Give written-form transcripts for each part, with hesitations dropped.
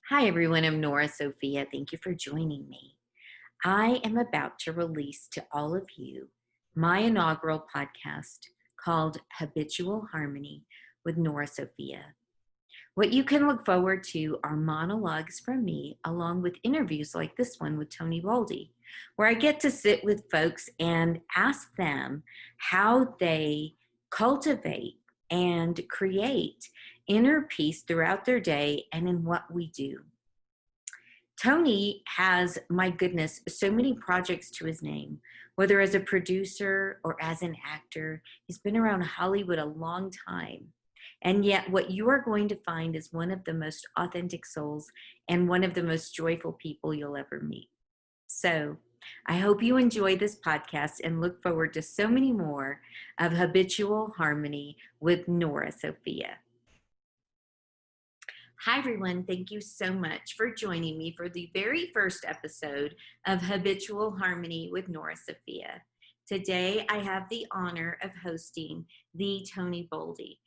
Hi, everyone. I'm Nora Sophia. Thank you for joining me. I am about to release to all of you my inaugural podcast called Habitual Harmony with Nora Sophia. What you can look forward to are monologues from me, along with interviews like this one with Tony Boldi, where I get to sit with folks and ask them how they cultivate and create inner peace throughout their day and in what we do. Tony has, my goodness, so many projects to his name, whether as a producer or as an actor. He's been around Hollywood a long time. And yet, what you are going to find is one of the most authentic souls and one of the most joyful people you'll ever meet. So, I hope you enjoy this podcast and look forward to so many more of Habitual Harmony with Nora Sophia. Hi, everyone. Thank you so much for joining me for the very first episode of Habitual Harmony with Nora Sophia. Today, I have the honor of hosting the Tony Boldi.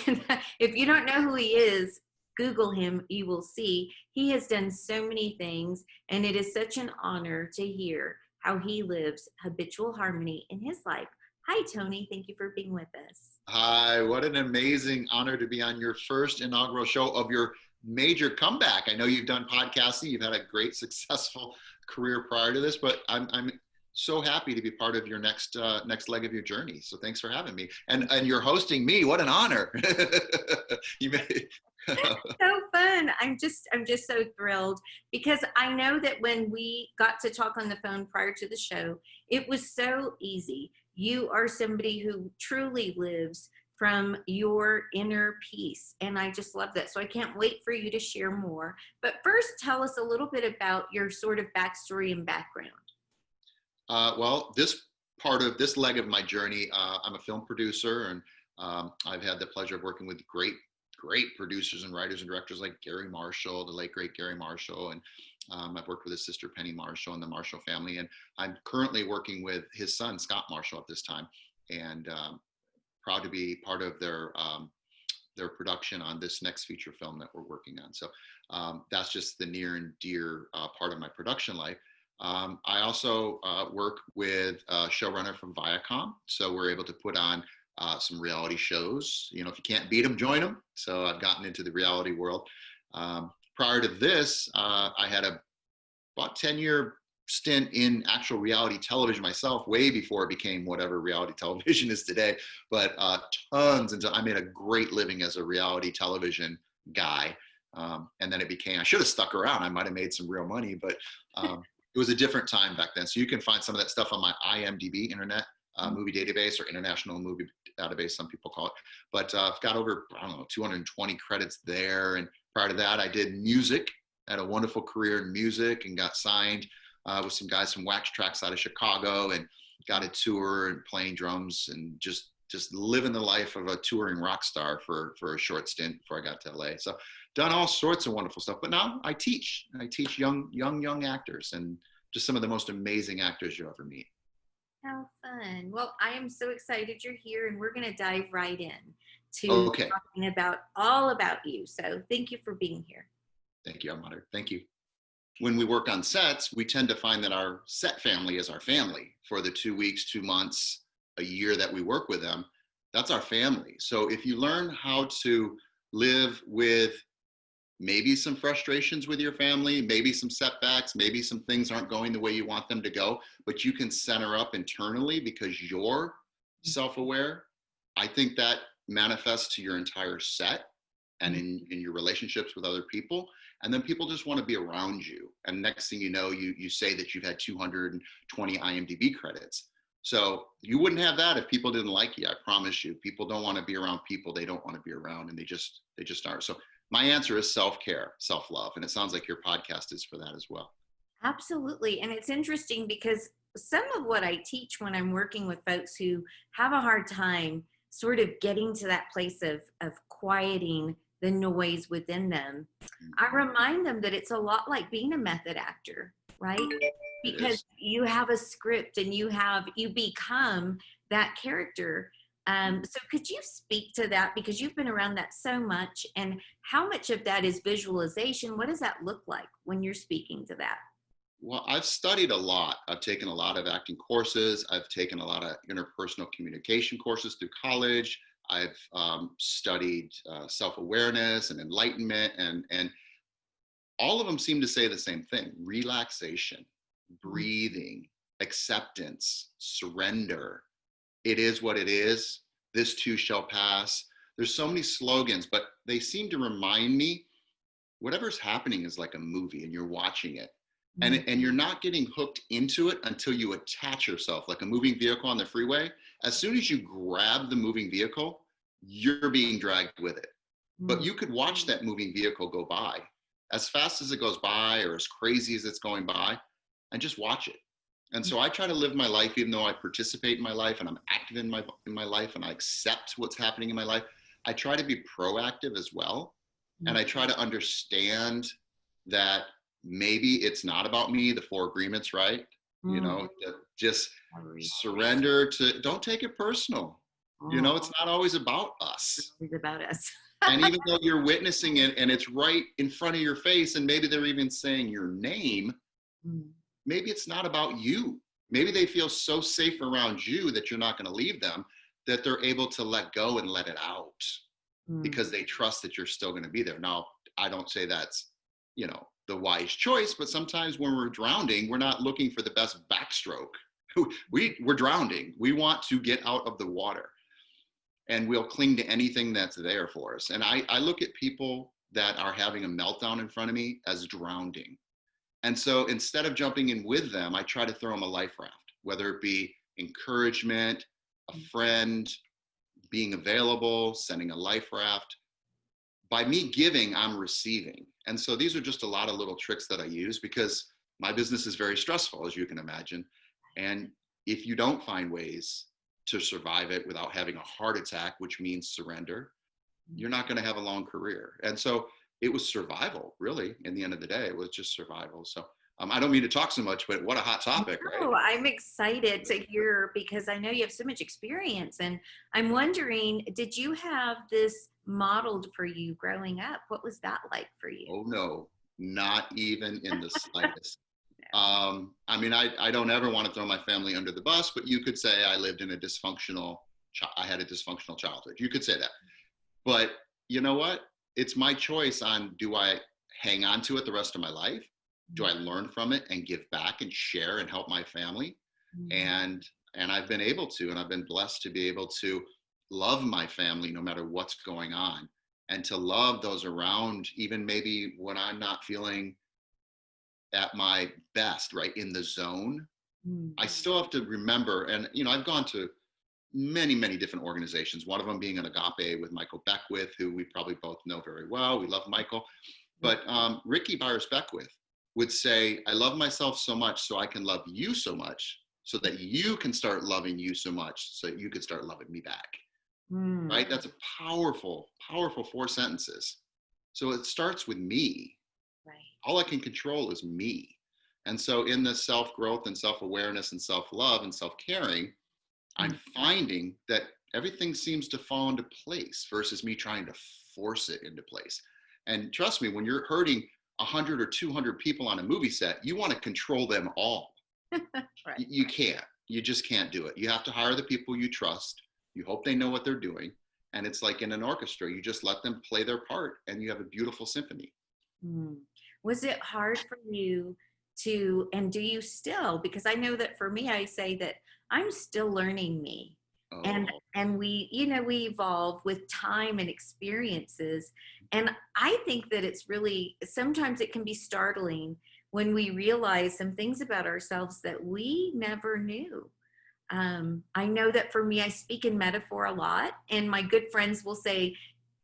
And if you don't know who he is, Google him, you will see he has done so many things, and it is such an honor to hear how he lives habitual harmony in his life. Hi, Tony. Thank you for being with us. Hi, what an amazing honor to be on your first inaugural show of your major comeback. I know you've done podcasting, you've had a great successful career prior to this, but I'm so happy to be part of your next leg of your journey. So thanks for having me. And you're hosting me. What an honor. You made So fun. I'm just so thrilled because I know that when we got to talk on the phone prior to the show, it was so easy. You are somebody who truly lives from your inner peace, and I just love that. So I can't wait for you to share more. But first, tell us a little bit about your sort of backstory and background. Well, this leg of my journey, I'm a film producer, and I've had the pleasure of working with great producers and writers and directors like Gary Marshall, the late great Gary Marshall, and I've worked with his sister Penny Marshall and the Marshall family, and I'm currently working with his son Scott Marshall at this time, and proud to be part of their production on this next feature film that we're working on. So that's just the near and dear part of my production life. I also work with a showrunner from Viacom, so we're able to put on some reality shows. You know, if you can't beat them, join them. So I've gotten into the reality world. Prior to this, I had about 10-year stint in actual reality television myself, way before it became whatever reality television is today. But tons, and I made a great living as a reality television guy. And then it became, I should have stuck around. I might have made some real money, but it was a different time back then. So you can find some of that stuff on my IMDB internet movie database, or international movie database, some people call it. But I've got over, 220 credits there. And prior to that, I did music, had a wonderful career in music, and got signed with some guys from Wax Tracks out of Chicago, and got a tour and playing drums and just living the life of a touring rock star for a short stint before I got to LA. So done all sorts of wonderful stuff. But now I teach young actors, and just some of the most amazing actors you'll ever meet. How fun. Well, I am so excited you're here, and we're going to dive right in to talking about all about you. So thank you for being here. Thank you. I'm honored. Thank you. When we work on sets, we tend to find that our set family is our family for the 2 weeks, 2 months, a year that we work with them. That's our family. So if you learn how to live with maybe some frustrations with your family, maybe some setbacks, maybe some things aren't going the way you want them to go, but you can center up internally because you're self-aware, I think that manifests to your entire set and in your relationships with other people. And then people just want to be around you. And next thing you know, you say that you've had 220 IMDb credits. So you wouldn't have that if people didn't like you. I promise you. People don't want to be around people they don't want to be around, and they just aren't. So my answer is self-care, self-love. And it sounds like your podcast is for that as well. Absolutely. And it's interesting because some of what I teach when I'm working with folks who have a hard time sort of getting to that place of quieting the noise within them, I remind them that it's a lot like being a method actor, right? Because you have a script and you become that character So could you speak to that, because you've been around that so much, and how much of that is visualization? What does that look like when you're speaking to that? Well, I've studied a lot. I've taken a lot of acting courses. I've taken a lot of interpersonal communication courses through college. I've studied self-awareness and enlightenment, and all of them seem to say the same thing: relaxation, breathing, acceptance, surrender. It is what it is. This too shall pass. There's so many slogans, but they seem to remind me whatever's happening is like a movie and you're watching it. And you're not getting hooked into it until you attach yourself, like a moving vehicle on the freeway. As soon as you grab the moving vehicle, you're being dragged with it. But you could watch that moving vehicle go by as fast as it goes by or as crazy as it's going by, and just watch it. And so I try to live my life, even though I participate in my life and I'm active in my life and I accept what's happening in my life. I try to be proactive as well. And I try to understand that maybe it's not about me, the four agreements, right? You know, just surrender to, don't take it personal. You know, it's not always about us. It's about us. And even though you're witnessing it and it's right in front of your face, and maybe they're even saying your name, maybe it's not about you. Maybe they feel so safe around you that you're not going to leave them, that they're able to let go and let it out because they trust that you're still going to be there. Now, I don't say that's, you know, the wise choice, but sometimes when we're drowning, we're not looking for the best backstroke. We're drowning. We want to get out of the water, and we'll cling to anything that's there for us. And I look at people that are having a meltdown in front of me as drowning. And so instead of jumping in with them, I try to throw them a life raft, whether it be encouragement, a friend, being available, sending a life raft. By me giving, I'm receiving. And so these are just a lot of little tricks that I use because my business is very stressful, as you can imagine. And if you don't find ways to survive it without having a heart attack, which means surrender, you're not going to have a long career. And so it was survival, really. In the end of the day, it was just survival. So I don't mean to talk so much, but what a hot topic, right? Oh, I'm excited to hear, because I know you have so much experience, and I'm wondering, did you have this modeled for you growing up? What was that like for you? Oh no, not even in the slightest. I mean, I don't ever want to throw my family under the bus, but you could say I lived in I had a dysfunctional childhood. You could say that. But you know what? It's my choice on, do I hang on to it the rest of my life? Do I learn from it and give back and share and help my family? And I've been able to, and I've been blessed to be able to love my family no matter what's going on, and to love those around, even maybe when I'm not feeling at my best, right, in the zone. I still have to remember, and you know, I've gone to many different organizations, one of them being an Agape with Michael Beckwith, who we probably both know very well. We love Michael. But Ricky Byers Beckwith would say, I love myself so much so I can love you so much, so that you can start loving you so much so that you can start loving me back. Right? That's a powerful 4 sentences. So it starts with me. Right. All I can control is me. And so in the self-growth and self-awareness and self-love and self-caring, I'm finding that everything seems to fall into place versus me trying to force it into place. And trust me, when you're hurting 100 or 200 people on a movie set, you want to control them all. Right. You can't. You just can't do it. You have to hire the people you trust. You hope they know what they're doing. And it's like in an orchestra, you just let them play their part and you have a beautiful symphony. Was it hard for you to, and do you still, because I know that for me, I say that I'm still learning me. And we, you know, we evolve with time and experiences. And I think that it's really, sometimes it can be startling when we realize some things about ourselves that we never knew. I know that for me, I speak in metaphor a lot, and my good friends will say,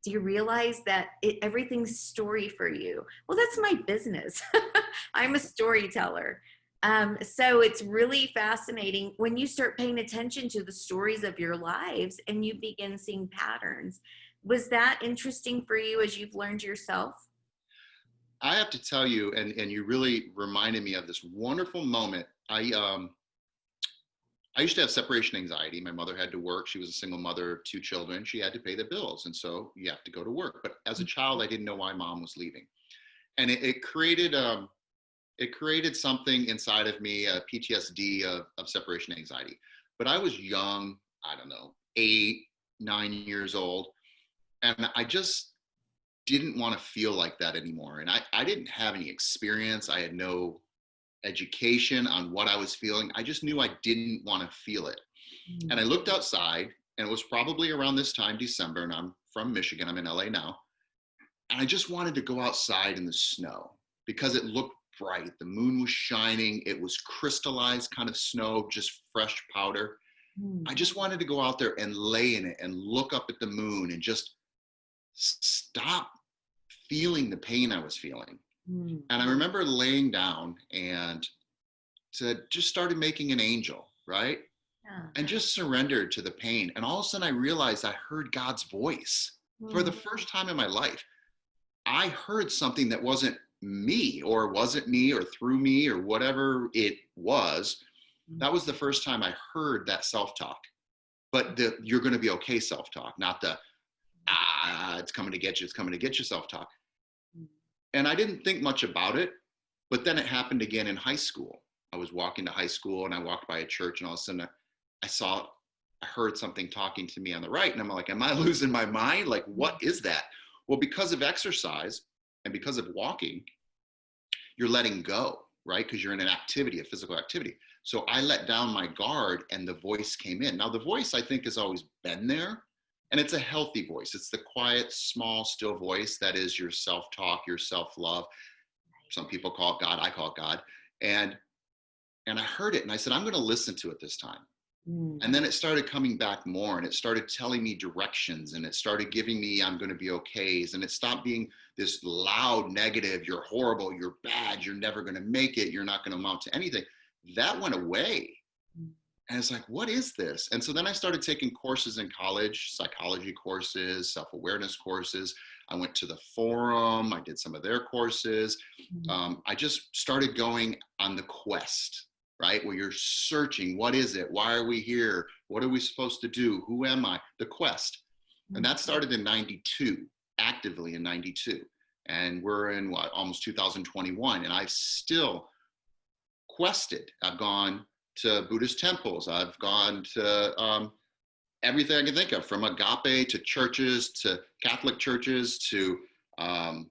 do you realize that everything's story for you? Well, that's my business. I'm a storyteller. So it's really fascinating when you start paying attention to the stories of your lives and you begin seeing patterns. Was that interesting for you as you've learned yourself? I have to tell you, and you really reminded me of this wonderful moment. I used to have separation anxiety. My mother had to work. She was a single mother of 2 children. She had to pay the bills. And so you have to go to work. But as a child, I didn't know why mom was leaving. And it created something inside of me, a PTSD of separation anxiety. But I was young, I don't know, 8, 9 years old. And I just didn't want to feel like that anymore. And I didn't have any experience. I had no education on what I was feeling. I just knew I didn't want to feel it. And I looked outside, and it was probably around this time, December, and I'm from Michigan. I'm in LA now. And I just wanted to go outside in the snow because it looked bright. The moon was shining. It was crystallized kind of snow, just fresh powder. I just wanted to go out there and lay in it and look up at the moon and just stop feeling the pain I was feeling. And I remember laying down and just started making an angel, right? And just surrendered to the pain. And all of a sudden I realized I heard God's voice for the first time in my life. I heard something that wasn't me or through me or whatever it was. That was the first time I heard that self-talk. But the "you're going to be okay" self-talk, not the it's coming to get you self-talk. And I didn't think much about it, but then it happened again in high school. I was walking to high school and I walked by a church, and all of a sudden I heard something talking to me on the right. And I'm like, am I losing my mind? Like, what is that? Well, because of exercise and because of walking, you're letting go, right? Because you're in an activity, a physical activity. So I let down my guard and the voice came in. Now, the voice, I think, has always been there. And it's a healthy voice. It's the quiet, small, still voice that is your self-talk, your self-love. Some people call it God. I call it God. And I heard it and I said, I'm going to listen to it this time. And then it started coming back more, and it started telling me directions, and it started giving me "I'm going to be okays," and it stopped being this loud negative, "you're horrible, you're bad, you're never going to make it, you're not going to amount to anything." That went away. And it's like, what is this? And so then I started taking courses in college, psychology courses, self-awareness courses. I went to the Forum. I did some of their courses. I just started going on the quest, right? Where you're searching, what is it? Why are we here? What are we supposed to do? Who am I? The quest. And that started in 92, actively in 92. And we're in almost 2021. And I've still quested. I've gone to Buddhist temples. I've gone to everything I can think of, from agape to churches, to Catholic churches, to, I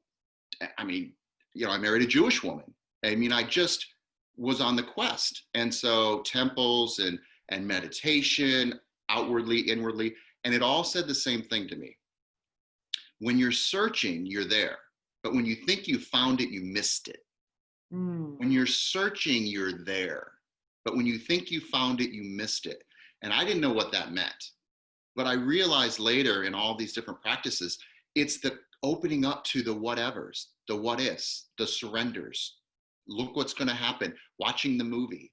married a Jewish woman. I just was on the quest. And so temples and meditation, outwardly, inwardly, and it all said the same thing to me. When you're searching, you're there. But when you think you found it, you missed it. When you're searching, you're there. But when you think you found it, you missed it. And I didn't know what that meant. But I realized later in all these different practices, it's the opening up to the whatevers, the what ifs, the surrenders. Look what's going to happen, watching the movie.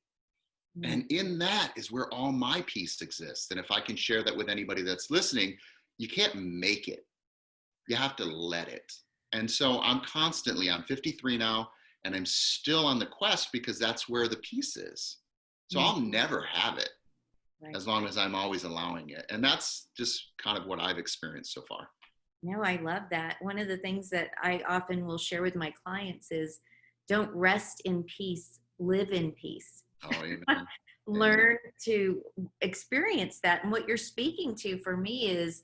And in that is where all my peace exists. And if I can share that with anybody that's listening, you can't make it. You have to let it. And so I'm 53 now, and I'm still on the quest because that's where the peace is. So I'll never have it as long as I'm always allowing it. And that's just kind of what I've experienced so far. No, I love that. One of the things that I often will share with my clients is don't rest in peace, live in peace. Oh, amen. Learn to experience that. And what you're speaking to for me is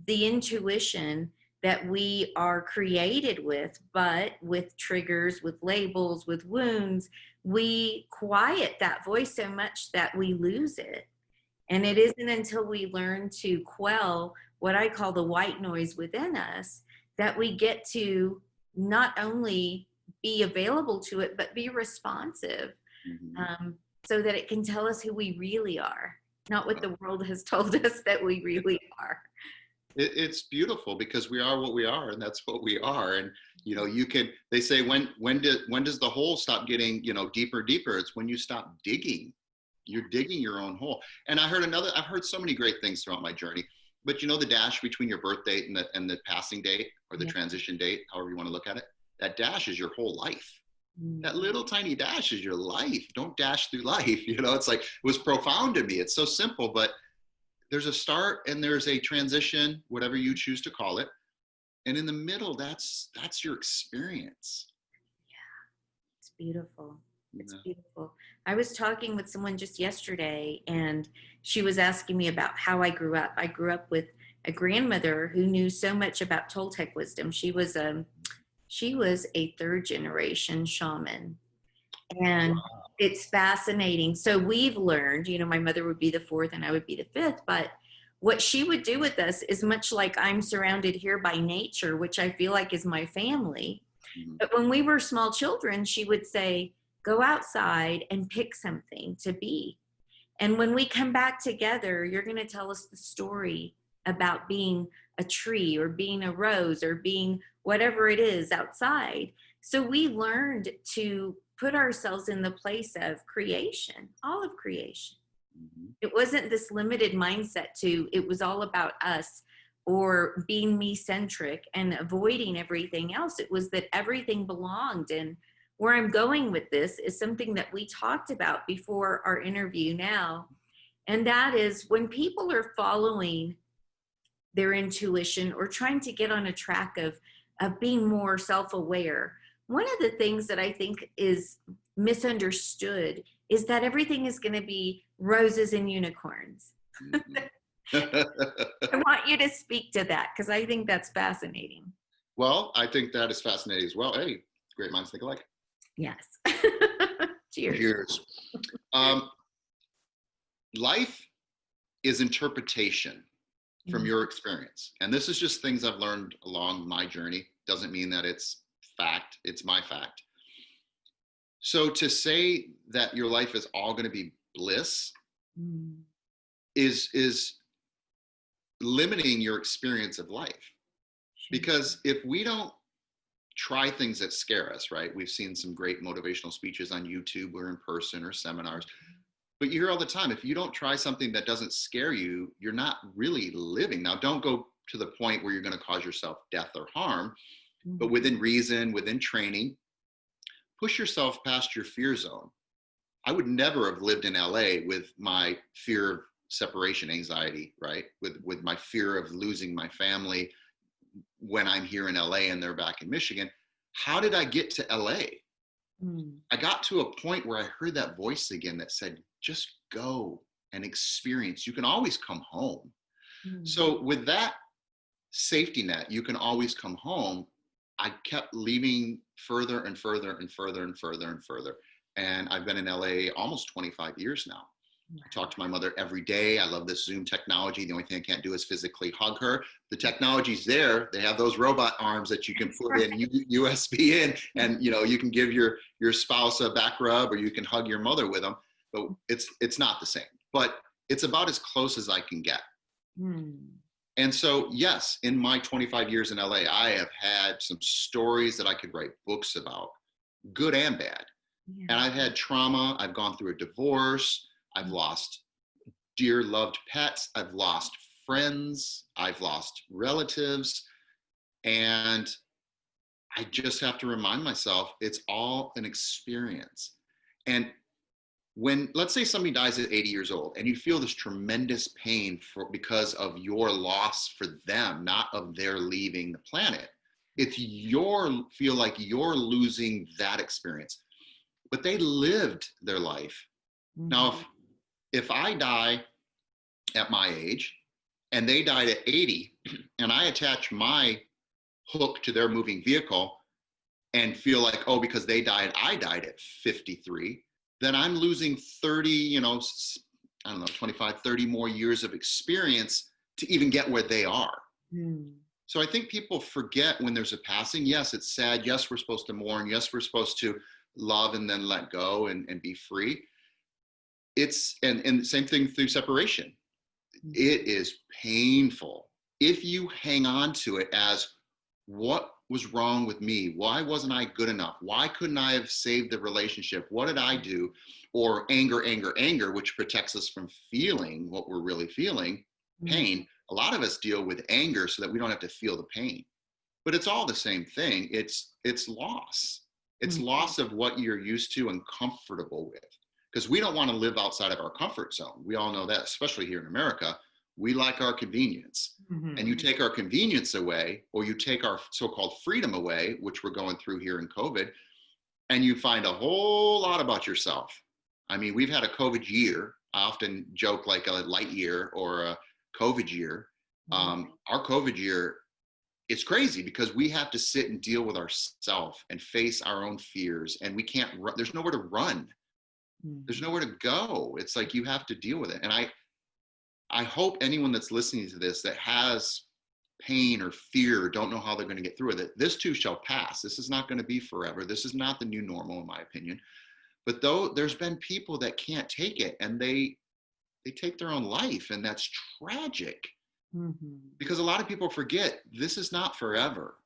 the intuition that we are created with, but with triggers, with labels, with wounds, we quiet that voice so much that we lose it. And it isn't until we learn to quell what I call the white noise within us that we get to not only be available to it, but be responsive, so that it can tell us who we really are, not what the world has told us that we really are. It's beautiful because we are what we are, and that's what we are. And they say when does the hole stop getting deeper? It's when you stop digging. You're digging your own hole. And I've heard so many great things throughout my journey, but the dash between your birth date and the passing date, or the transition date, however you want to look at it, that dash is your whole life. That Mm. little tiny dash is your life. Don't dash through life. It's like, it was profound to me. It's so simple, but there's a start and there's a transition, whatever you choose to call it. And in the middle, that's your experience. It's beautiful. It's Yeah. beautiful. I was talking with someone just yesterday, and she was asking me about how I grew up. I grew up with a grandmother who knew so much about Toltec wisdom. She was a third generation shaman, and Wow. it's fascinating. So we've learned, my mother would be the fourth and I would be the fifth, but what she would do with us is much like I'm surrounded here by nature, which I feel like is my family. Mhm. But when we were small children, she would say, go outside and pick something to be. And when we come back together, you're going to tell us the story about being a tree or being a rose or being whatever it is outside. So we learned to put ourselves in the place of creation, all of creation. Mhm. It wasn't this limited mindset to it was all about us or being me centric and avoiding everything else. It was that everything belonged. And where I'm going with this is something that we talked about before our interview now, and that is when people are following their intuition or trying to get on a track of being more self-aware. One of the things that I think is misunderstood is that everything is going to be roses and unicorns. Mhm. I want you to speak to that because I think that's fascinating. Well, I think that is fascinating as well. Hey, great minds think alike. Yes. Cheers. Cheers. Um, Life is interpretation from Mm. your experience. And this is just things I've learned along my journey. Doesn't mean that it's fact, it's my fact. So to say that your life is all going to be bliss Mm. is limiting your experience of life. Sure. Because if we don't try things that scare us, right? We've seen some great motivational speeches on YouTube or in person or seminars. But you hear all the time, if you don't try something that doesn't scare you, you're not really living. Now, don't go to the point where you're going to cause yourself death or harm, but Mm. within reason, within training, push yourself past your fear zone. I would never have lived in LA with my fear of separation anxiety, right? With my fear of losing my family when I'm here in LA and they're back in Michigan. How did I get to LA? Mm. I got to a point where I heard that voice again that said, just go and experience. You can always come home. Mm. So, with that safety net, you can always come home. I kept leaving further and further and further and further and further. And I've been in LA almost 25 years now. I talk to my mother every day. I love this Zoom technology. The only thing I can't do is physically hug her. The technology's there. They have those robot arms that you can put in USB in, and you can give your spouse a back rub, or you can hug your mother with them. But it's not the same. But it's about as close as I can get. Mm. And so, yes, in my 25 years in LA, I have had some stories that I could write books about, good and bad. And Yeah. I've had trauma. I've gone through a divorce. I've lost dear loved pets. I've lost friends. I've lost relatives. And I just have to remind myself it's all an experience. And when, let's say, somebody dies at 80 years old and you feel this tremendous pain because of your loss for them, not of their leaving the planet, it's your feel like you're losing that experience. But they lived their life. Now, Mm. if I die at my age and they died at 80 and I attach my hook to their moving vehicle and feel like, oh, because they died, I died at 53, then I'm losing 30, I don't know, 25, 30 more years of experience to even get where they are. Mm. So I think people forget when there's a passing. Yes, it's sad. Yes, we're supposed to mourn. Yes, we're supposed to love and then let go and be free. And same thing through separation. It is painful if you hang on to it as, what was wrong with me? Why wasn't I good enough? Why couldn't I have saved the relationship? What did I do? Or anger, anger, anger, which protects us from feeling what we're really feeling, Mm. pain. A lot of us deal with anger so that we don't have to feel the pain. But it's all the same thing. It's loss. It's loss of what you're used to and comfortable with. Because we don't want to live outside of our comfort zone. We all know that, especially here in America. We like our convenience. Mm-hmm. And you take our convenience away, or you take our so-called freedom away, which we're going through here in COVID, and you find a whole lot about yourself. I mean, we've had a COVID year. I often joke like a light year or a COVID year. Our COVID year, it's crazy because we have to sit and deal with ourselves and face our own fears, and we can't run. There's nowhere to run. There's nowhere to go. It's like you have to deal with it. And I hope anyone that's listening to this that has pain or fear, don't know how they're going to get through with it, this too shall pass. This is not going to be forever. This is not the new normal, in my opinion. But though there's been people that can't take it and they take their own life, and that's tragic. Because a lot of people forget this is not forever.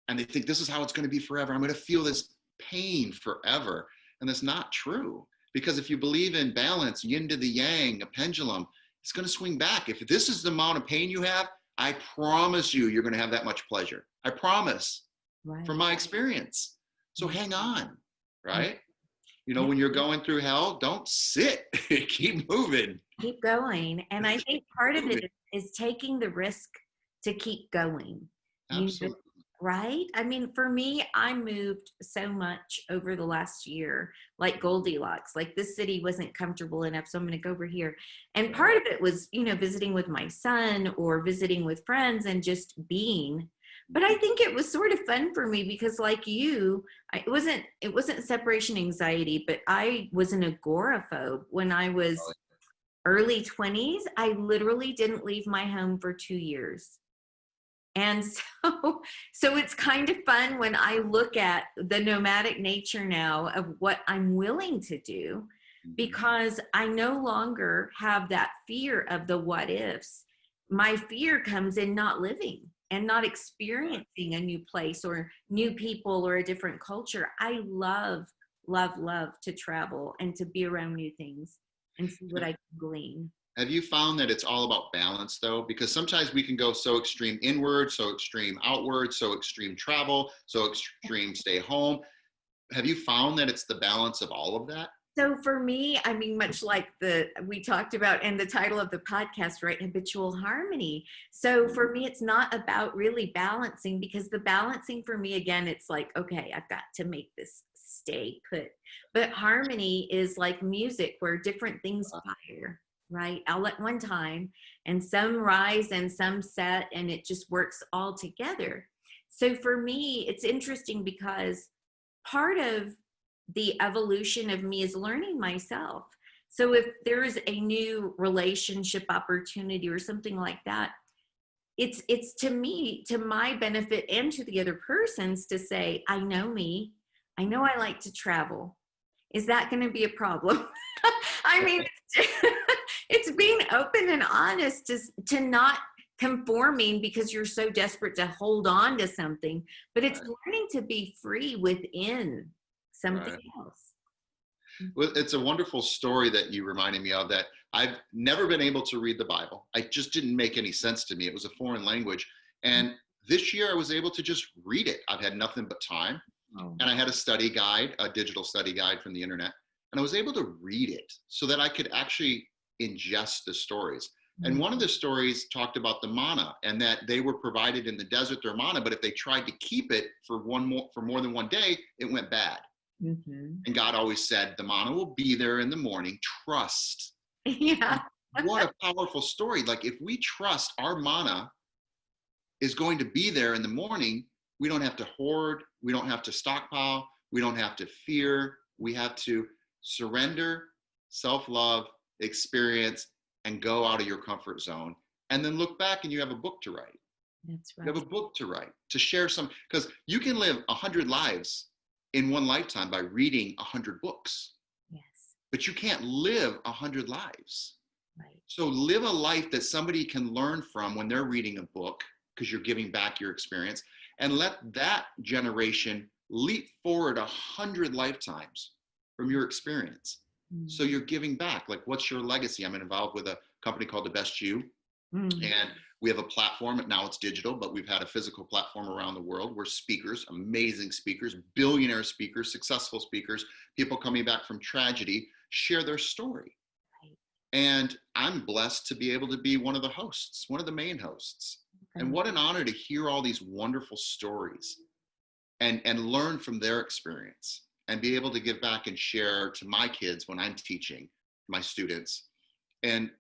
And they think this is how it's going to be forever. I'm going to feel this pain forever. And that's not true. Because if you believe in balance, yin to the yang, a pendulum, it's going to swing back. If this is the amount of pain you have, I promise you're going to have that much pleasure. I promise, from my experience. So hang on, right? You know, when you're going through hell, don't sit. Keep moving. Keep going. And I think part of it is taking the risk to keep going. Absolutely. Right? I mean, for me, I moved so much over the last year, like Goldilocks. Like this city wasn't comfortable enough, so I'm going to go over here. And part of it was, you know, visiting with my son or visiting with friends and just being. But I think it was sort of fun for me because, like you, it wasn't separation anxiety, but I was an agoraphobe when I was early 20s. I literally didn't leave my home for 2 years. And so it's kind of fun when I look at the nomadic nature now of what I'm willing to do, because I no longer have that fear of the what ifs. My fear comes in not living and not experiencing a new place or new people or a different culture. I love, love, love to travel and to be around new things and see what I can glean. Have you found that it's all about balance, though? Because sometimes we can go so extreme inward, so extreme outward, so extreme travel, so extreme stay home. Have you found that it's the balance of all of that? So for me, I mean, much like we talked about in the title of the podcast, right? Habitual harmony. So for me, it's not about really balancing, because the balancing for me, again, it's like, okay, I've got to make this stay put. But harmony is like music where different things fire, right? All at one time, and some rise and some set, and it just works all together. So for me, it's interesting because part of the evolution of me is learning myself. So if there is a new relationship opportunity or something like that, it's to me, to my benefit and to the other person's, to say, I know me, I know I like to travel. Is that going to be a problem? I mean, it's being open and honest, to not conforming because you're so desperate to hold on to something, but it's learning to be free within something else. Well, it's a wonderful story that you reminded me of, that I've never been able to read the Bible. It just didn't make any sense to me. It was a foreign language. And this year I was able to just read it. I've had nothing but time. And I had a study guide, a digital study guide from the internet. And I was able to read it so that I could actually ingest the stories. And one of the stories talked about the manna, and that they were provided in the desert, their manna, but if they tried to keep it for more than one day, it went bad. And God always said, the manna will be there in the morning, trust. Yeah. What a powerful story. Like, if we trust our manna is going to be there in the morning, we don't have to hoard, we don't have to stockpile, we don't have to fear. We have to surrender, self-love, experience, and go out of your comfort zone. And then look back and you have a book to write. That's right. You have a book to write, to share some, because you can live 100 lives in one lifetime by reading 100 books. Yes. But you can't live 100 lives. Right. So live a life that somebody can learn from when they're reading a book, because you're giving back your experience, and let that generation leap forward 100 lifetimes from your experience. So you're giving back. Like, what's your legacy? I'm involved with a company called The Best You. And We have a platform, now it's digital, but we've had a physical platform around the world where speakers, amazing speakers, billionaire speakers, successful speakers, people coming back from tragedy, share their story. Right. And I'm blessed to be able to be one of the hosts, one of the main hosts. And what an honor to hear all these wonderful stories and learn from their experience and be able to give back and share to my kids when I'm teaching my students, and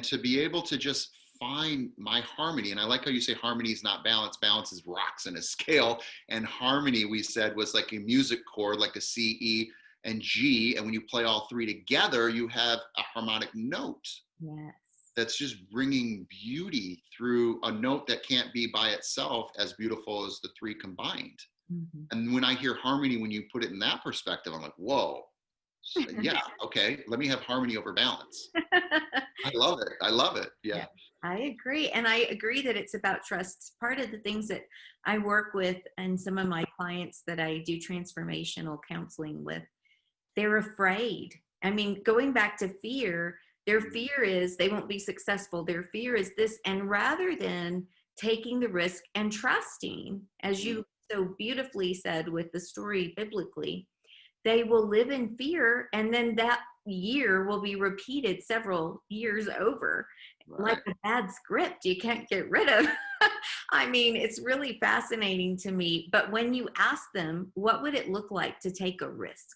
to be able to just find my harmony. And I like how you say harmony is not balance. Balance is rocks and a scale. And harmony, we said, was like a music chord, like a C, E, and G. And when you play all three together, you have a harmonic note. Yes. That's just bringing beauty through a note that can't be by itself as beautiful as the three combined. Mm-hmm. And when I hear harmony, when you put it in that perspective, I'm like, whoa, yeah, okay, let me have harmony over balance. I love it. I love it. Yeah. I agree. And I agree that it's about trust. Part of the things that I work with and some of my clients that I do transformational counseling with, they're afraid. I mean, going back to fear, their fear is they won't be successful. Their fear is this. And rather than taking the risk and trusting, as you so beautifully said with the story biblically, they will live in fear, and then that year will be repeated several years over, Right. like a bad script you can't get rid of. I mean, it's really fascinating to me. But when you ask them, what would it look like to take a risk?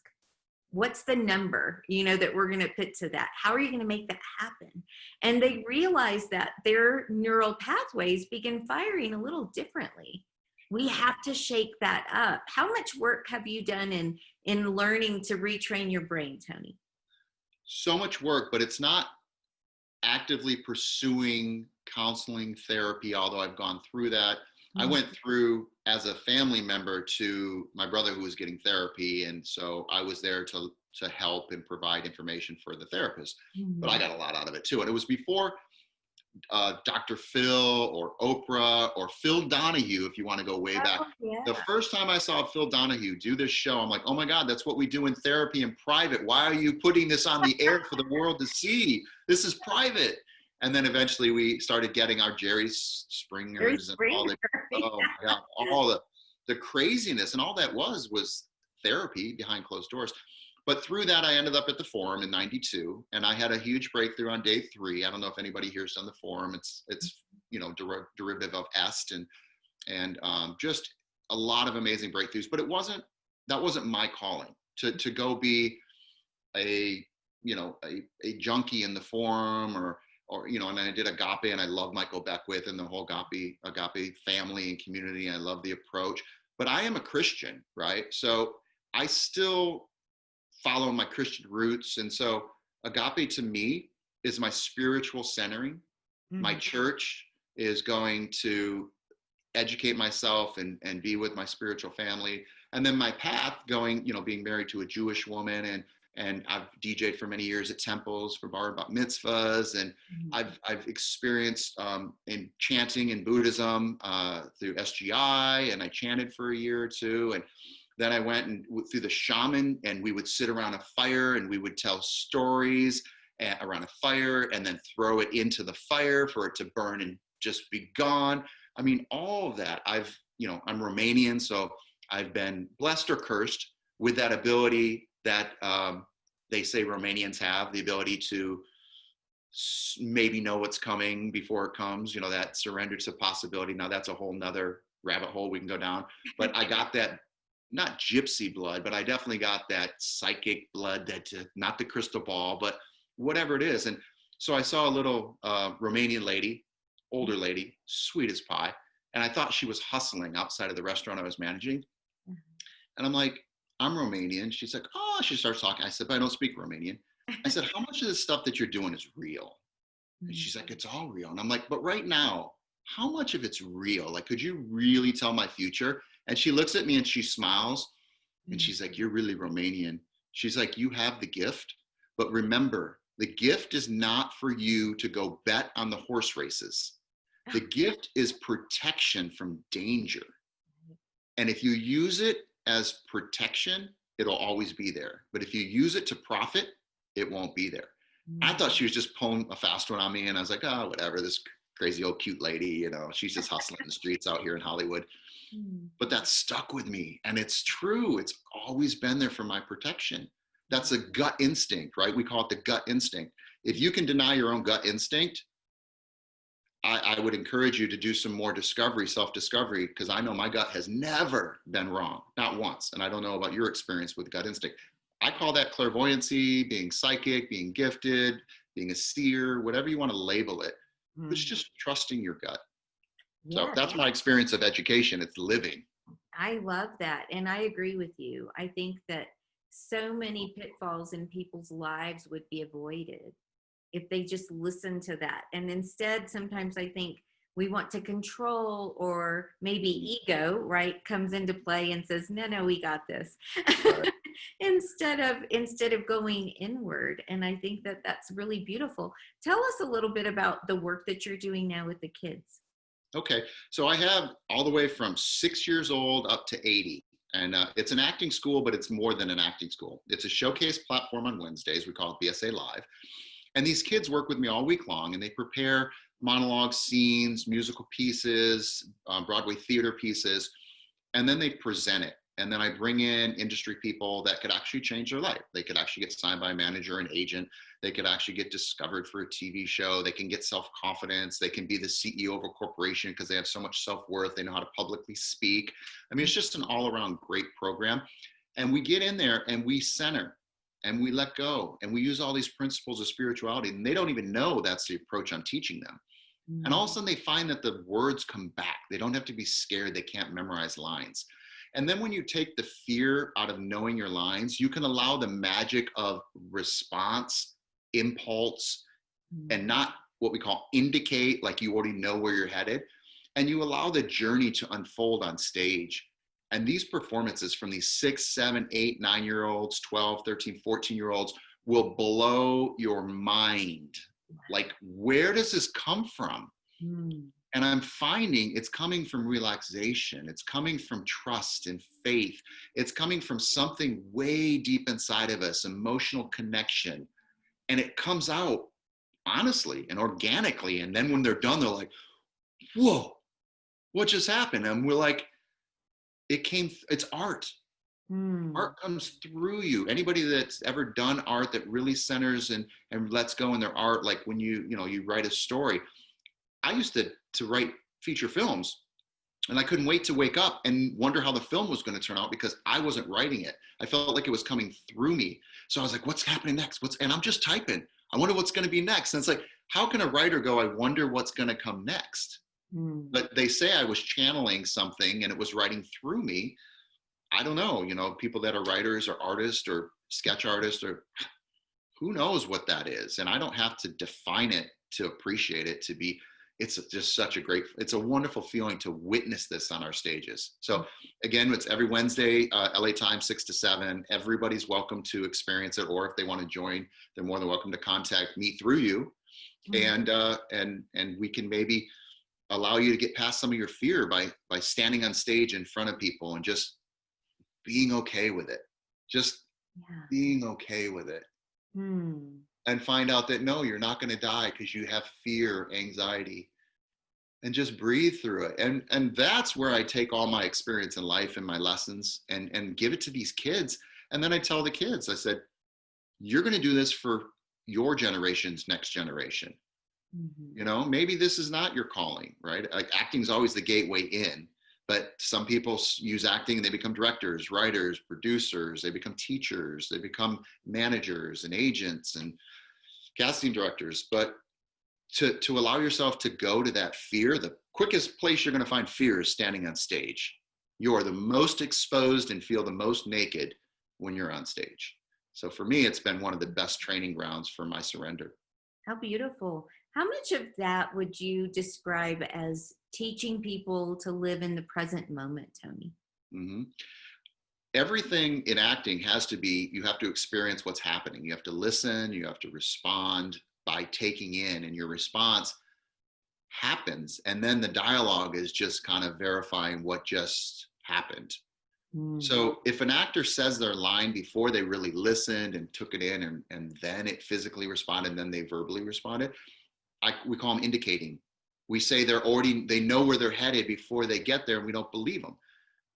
What's the number, that we're going to put to that? How are you going to make that happen? And they realize that their neural pathways begin firing a little differently. We have to shake that up. How much work have you done in learning to retrain your brain, Tony? So much work, but it's not actively pursuing counseling therapy, although I've gone through that. I went through as a family member to my brother who was getting therapy. And so I was there to help and provide information for the therapist, but I got a lot out of it too. And it was before Dr. Phil or Oprah or Phil Donahue, if you want to go way back. Yeah. The first time I saw Phil Donahue do this show, I'm like, oh my God, that's what we do in therapy in private. Why are you putting this on the air for the world to see? This is private. And then eventually we started getting our Jerry Springers and all the, oh my God, all the craziness. And all that was therapy behind closed doors. But through that, I ended up at the forum in '92, and I had a huge breakthrough on day 3. I don't know if anybody here's done the forum. It's derivative of EST, and just a lot of amazing breakthroughs. But that wasn't my calling to go be a junkie in the forum or and I did Agape, and I love Michael Beckwith and the whole Agape family and community. I love the approach, but I am a Christian, right? So I still follow my Christian roots. And so Agape to me is my spiritual centering. Mm-hmm. My church is going to educate myself and be with my spiritual family. And then my path going, being married to a Jewish woman, and I've DJ'd for many years at temples for bar mitzvahs, and I've experienced in chanting in Buddhism through SGI, and I chanted for a year or two, and then I went and through the shaman, and we would sit around a fire and we would tell stories around a fire and then throw it into the fire for it to burn and just be gone. I mean, all of that. I'm Romanian, so I've been blessed or cursed with that ability that they say Romanians have, the ability to maybe know what's coming before it comes, that surrender to possibility. Now that's a whole nother rabbit hole we can go down, but I got that, not gypsy blood, but I definitely got that psychic blood, that not the crystal ball, but whatever it is. And so I saw a little Romanian lady, older lady, sweet as pie. And I thought she was hustling outside of the restaurant I was managing. And I'm like, I'm Romanian. She's like, oh, she starts talking. I said, but I don't speak Romanian. I said, how much of this stuff that you're doing is real? And she's like, it's all real. And I'm like, but right now, how much of it's real? Like, could you really tell my future? And she looks at me and she smiles and she's like, you're really Romanian. She's like, you have the gift, but remember, the gift is not for you to go bet on the horse races. The gift is protection from danger. And if you use it as protection, it'll always be there. But if you use it to profit, it won't be there. I thought she was just pulling a fast one on me, and I was like, oh, whatever, this crazy old cute lady, you know, she's just hustling the streets out here in Hollywood. Mm. But that stuck with me. And it's true. It's always been there for my protection. That's a gut instinct, right? We call it the gut instinct. If you can deny your own gut instinct, I would encourage you to do some more discovery, self-discovery, because I know my gut has never been wrong, not once. And I don't know about your experience with gut instinct. I call that clairvoyancy, being psychic, being gifted, being a seer, whatever you want to label it. It's Mm. just trusting your gut. So Yeah, that's my experience of education. It's living. I love that. And I agree with you. I think that so many pitfalls in people's lives would be avoided if they just listen to that. And instead, sometimes I think we want to control, or maybe ego, right, comes into play and says, no, no, we got this. Right. instead of going inward. And I think that that's really beautiful. Tell us a little bit about the work that you're doing now with the kids. Okay, so I have all the way from 6 years old up to 80. And it's an acting school, but it's more than an acting school. It's a showcase platform on Wednesdays. We call it BSA Live. And these kids work with me all week long, and they prepare monologues, scenes, musical pieces, Broadway theater pieces, and then they present it. And then I bring in industry people that could actually change their life. They could actually get signed by a manager, an agent. They could actually get discovered for a TV show. They can get self-confidence. They can be the CEO of a corporation because they have so much self-worth. They know how to publicly speak. I mean, it's just an all-around great program. And we get in there and we center and we let go and we use all these principles of spirituality, and they don't even know that's the approach I'm teaching them. And all of a sudden they find that the words come back. They don't have to be scared. They can't memorize lines. And then when you take the fear out of knowing your lines, you can allow the magic of response, impulse, and not what we call indicate, like you already know where you're headed. And you allow the journey to unfold on stage. And these performances from these 6, 7, 8, 9-year-olds, 12, 13, 14-year-olds will blow your mind. Like, where does this come from? And I'm finding it's coming from relaxation. It's coming from trust and faith. It's coming from something way deep inside of us, emotional connection. And it comes out honestly and organically. And then when they're done, they're like, whoa, what just happened? And we're like, it's art. Art comes through you. Anybody that's ever done art that really centers and lets go in their art, like when you write a story. I used to write feature films, and I couldn't wait to wake up and wonder how the film was going to turn out because I wasn't writing it. I felt like it was coming through me. So I was like, what's happening next? And I'm just typing. I wonder what's going to be next. And it's like, how can a writer go, I wonder what's going to come next? But they say I was channeling something and it was writing through me. I don't know, people that are writers or artists or sketch artists, or who knows what that is. And I don't have to define it to appreciate it, it's just it's a wonderful feeling to witness this on our stages. So again, it's every Wednesday, LA time, 6 to 7. Everybody's welcome to experience it. Or if they want to join, they're more than welcome to contact me through you. And we can maybe allow you to get past some of your fear by standing on stage in front of people and just being okay with it. Just being okay with it. And find out that no, you're not going to die because you have fear, anxiety, and just breathe through it. And that's where I take all my experience in life and my lessons and give it to these kids. And then I tell the kids, I said, you're going to do this for your generation's next generation. Maybe this is not your calling, right? Like acting is always the gateway in, but some people use acting and they become directors, writers, producers, they become teachers, they become managers and agents and casting directors. But to allow yourself to go to that fear, the quickest place you're going to find fear is standing on stage. You are the most exposed and feel the most naked when you're on stage. So for me, it's been one of the best training grounds for my surrender. How beautiful. How much of that would you describe as teaching people to live in the present moment, Tony? Everything in acting has to be, you have to experience what's happening. You have to listen, you have to respond by taking in, and your response happens. And then the dialogue is just kind of verifying what just happened. So if an actor says their line before they really listened and took it in, and then it physically responded, and then they verbally responded, we call them indicating. We say they know where they're headed before they get there, and we don't believe them.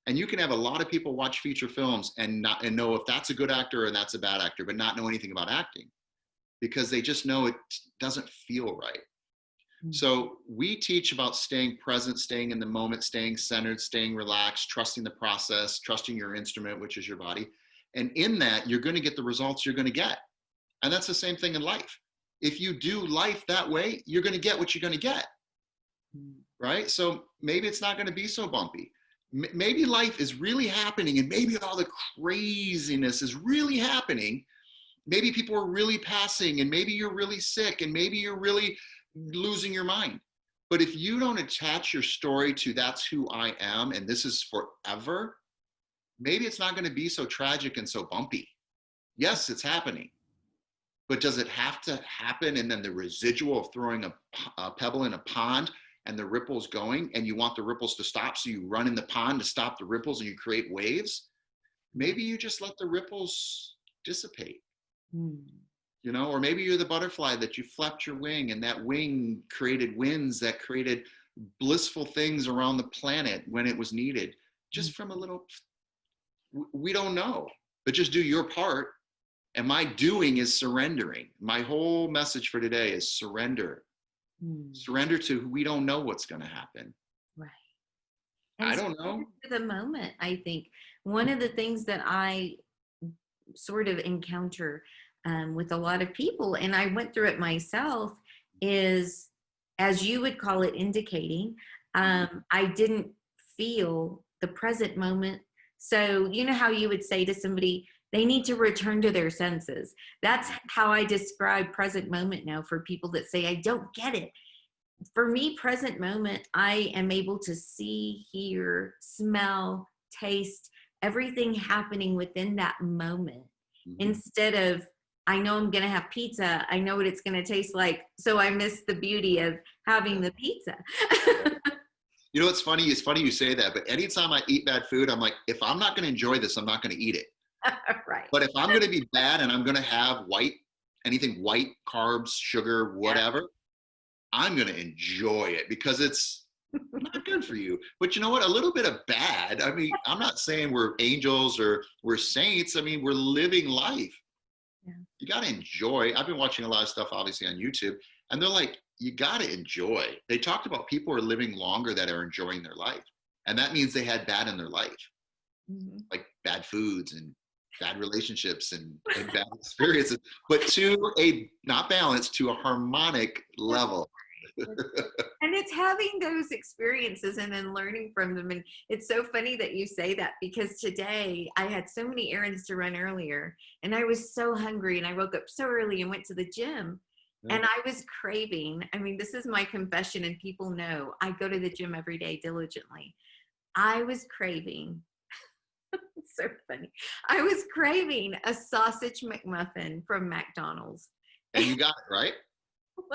And you can have a lot of people watch feature films and know if that's a good actor and that's a bad actor, but not know anything about acting because they just know it doesn't feel right. Mm-hmm. So we teach about staying present, staying in the moment, staying centered, staying relaxed, trusting the process, trusting your instrument, which is your body. And in that, you're going to get the results you're going to get. And that's the same thing in life. If you do life that way, you're going to get what you're going to get. Right? So maybe it's not going to be so bumpy. Maybe life is really happening and maybe all the craziness is really happening. Maybe people are really passing and maybe you're really sick and maybe you're really losing your mind. But if you don't attach your story to that's who I am and this is forever, maybe it's not going to be so tragic and so bumpy. Yes, it's happening. But does it have to happen and then the residual of throwing a pebble in a pond and the ripples going and you want the ripples to stop, so you run in the pond to stop the ripples and you create waves? Maybe you just let the ripples dissipate. You know, or maybe you're the butterfly that you flapped your wing and that wing created winds that created blissful things around the planet when it was needed. Just from a little, we don't know, but just do your part. And my doing is surrendering. My whole message for today is surrender. Surrender to we don't know what's going to happen. Right. And I don't know. To the moment, I think one of the things that I sort of encounter with a lot of people, and I went through it myself, is, as you would call it, indicating. I didn't feel the present moment. So you know how you would say to somebody, they need to return to their senses. That's how I describe present moment now for people that say, I don't get it. For me, present moment, I am able to see, hear, smell, taste, everything happening within that moment. Instead of, I know I'm going to have pizza. I know what it's going to taste like. So I miss the beauty of having the pizza. You know, it's funny. It's funny you say that, but anytime I eat bad food, I'm like, if I'm not going to enjoy this, I'm not going to eat it. Right. But if I'm going to be bad and I'm going to have anything white, carbs, sugar, whatever, I'm going to enjoy it because it's not good for you. But you know what? A little bit of bad. I mean, I'm not saying we're angels or we're saints. I mean, we're living life. Yeah. You got to enjoy. I've been watching a lot of stuff, obviously, on YouTube, and they're like, you got to enjoy. They talked about people are living longer that are enjoying their life. And that means they had bad in their life, like bad foods and bad relationships and bad experiences, but to a, not balanced, to a harmonic level. And it's having those experiences and then learning from them. And it's so funny that you say that, because today I had so many errands to run earlier and I was so hungry and I woke up so early and went to the gym. And I was craving, I mean, this is my confession and people know I go to the gym every day diligently. I was craving, it's so funny. I was craving a sausage McMuffin from McDonald's. And you got it, right?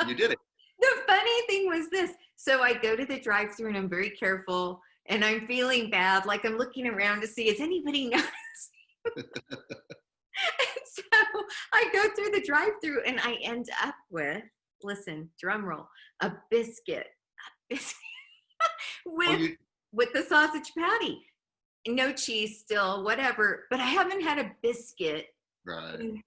You did it. The funny thing was this. So I go to the drive-thru and I'm very careful and I'm feeling bad. Like I'm looking around to see, is anybody noticing? And so I go through the drive-thru and I end up with, listen, drum roll, a biscuit with the sausage patty. No cheese still, whatever. But I haven't had a biscuit. Right. And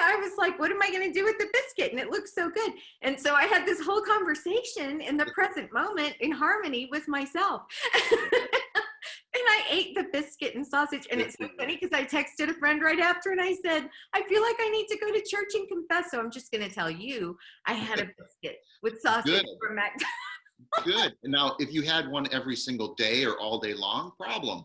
I was like, what am I going to do with the biscuit? And it looks so good. And so I had this whole conversation in the present moment in harmony with myself. And I ate the biscuit and sausage. And it's so funny because I texted a friend right after and I said, I feel like I need to go to church and confess. So I'm just going to tell you, I had a biscuit with sausage from McDonald's. Good. And now, if you had one every single day or all day long, problem.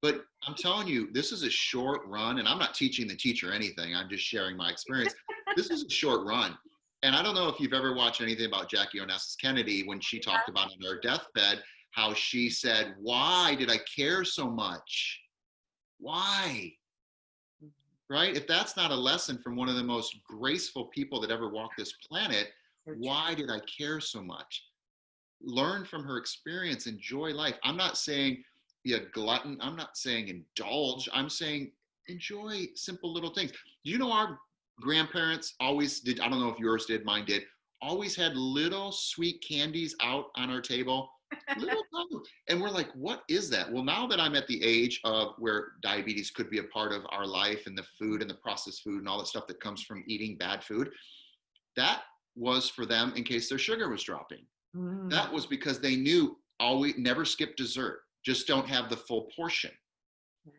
But I'm telling you, this is a short run, and I'm not teaching the teacher anything. I'm just sharing my experience. This is a short run. And I don't know if you've ever watched anything about Jackie Onassis Kennedy when she talked about on her deathbed, how she said, why did I care so much? Why? Right? If that's not a lesson from one of the most graceful people that ever walked this planet, why did I care so much? Learn from her experience, enjoy life. I'm not saying be a glutton. I'm not saying indulge. I'm saying enjoy simple little things. Do you know our grandparents always did? I don't know if yours did, mine did. always had little sweet candies out on our table. Little tiny. And we're like, what is that? Well, now that I'm at the age of where diabetes could be a part of our life, and the food and the processed food and all that stuff that comes from eating bad food, that was for them in case their sugar was dropping. That was because they knew always never skip dessert, just don't have the full portion.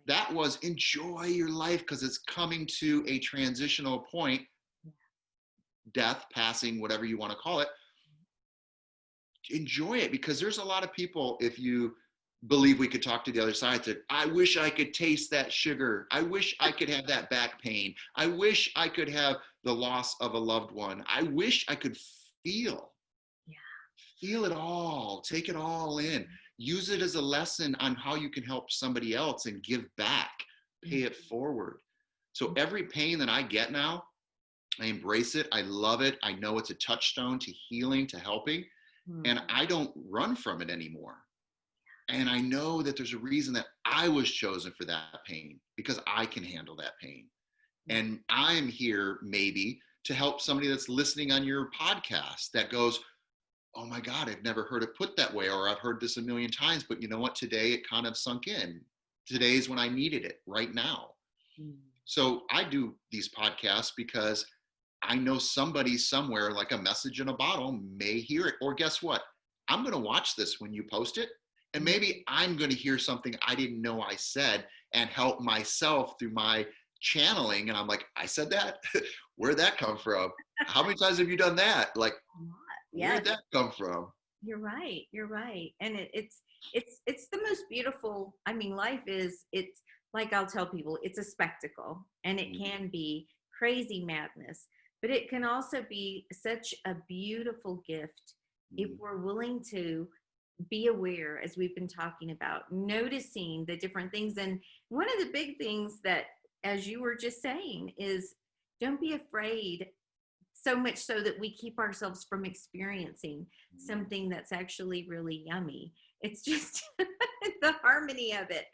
That was enjoy your life because it's coming to a transitional point, death, passing, whatever you want to call it. Enjoy it, because there's a lot of people, if you believe we could talk to the other side, that I wish I could taste that sugar. I wish I could have that back pain. I wish I could have the loss of a loved one. I wish I could feel. Feel it all, take it all in, use it as a lesson on how you can help somebody else and give back, pay it forward. So every pain that I get now, I embrace it. I love it. I know it's a touchstone to healing, to helping, and I don't run from it anymore. And I know that there's a reason that I was chosen for that pain, because I can handle that pain. And I'm here maybe to help somebody that's listening on your podcast that goes, oh my God, I've never heard it put that way, or I've heard this a million times, but you know what? Today it kind of sunk in. Today's when I needed it, right now. So I do these podcasts because I know somebody somewhere, like a message in a bottle, may hear it. Or guess what? I'm going to watch this when you post it. And maybe I'm going to hear something I didn't know I said and help myself through my channeling. And I'm like, I said that? Where'd that come from? How many times have you done that? Like, where'd that come from? You're right. You're right. And it's the most beautiful. I mean, life is, it's like, I'll tell people, it's a spectacle, and it can be crazy madness, but it can also be such a beautiful gift if we're willing to be aware, as we've been talking about, noticing the different things. And one of the big things that, as you were just saying, is don't be afraid, so much so that we keep ourselves from experiencing something that's actually really yummy. It's just the harmony of it.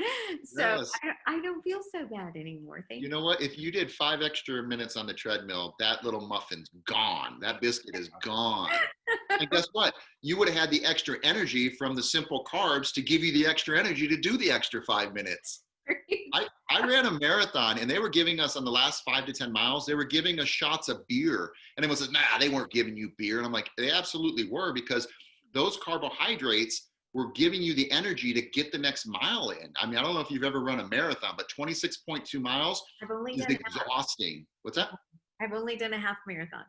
So Yes. I don't feel so bad anymore. Thank You know what? If you did 5 extra minutes on the treadmill, that little muffin's gone. That biscuit is gone. And guess what? You would have had the extra energy from the simple carbs to give you the extra energy to do the extra 5 minutes. I ran a marathon, and they were giving us, on the last 5 to 10 miles, they were giving us shots of beer. And it was, nah, they weren't giving you beer. And I'm like, they absolutely were, because those carbohydrates were giving you the energy to get the next mile in. I mean, I don't know if you've ever run a marathon, but 26.2 miles is exhausting. What's that? I've only done a half marathon.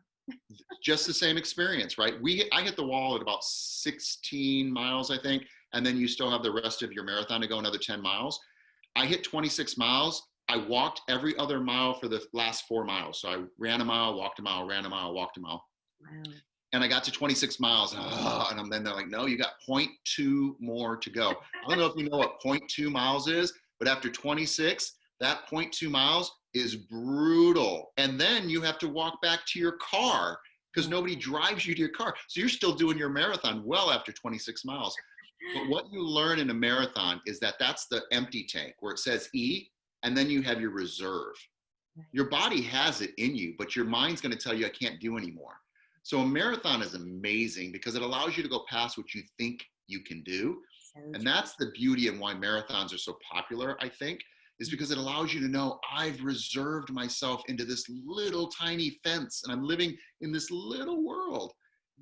Just the same experience, right? I hit the wall at about 16 miles, I think. And then you still have the rest of your marathon to go, another 10 miles. I hit 26 miles. I walked every other mile for the last 4 miles. So I ran a mile, walked a mile, ran a mile, walked a mile. Wow. And I got to 26 miles, and then they're like, no, you got 0.2 more to go. I don't know if you know what 0.2 miles is, but after 26, that 0.2 miles is brutal. And then you have to walk back to your car, because nobody drives you to your car. So you're still doing your marathon well after 26 miles. But what you learn in a marathon is that that's the empty tank, where it says E, and then you have your reserve. Your body has it in you, but your mind's going to tell you, I can't do anymore. So a marathon is amazing because it allows you to go past what you think you can do. And that's the beauty and why marathons are so popular, I think, is because it allows you to know, I've reserved myself into this little tiny fence, and I'm living in this little world.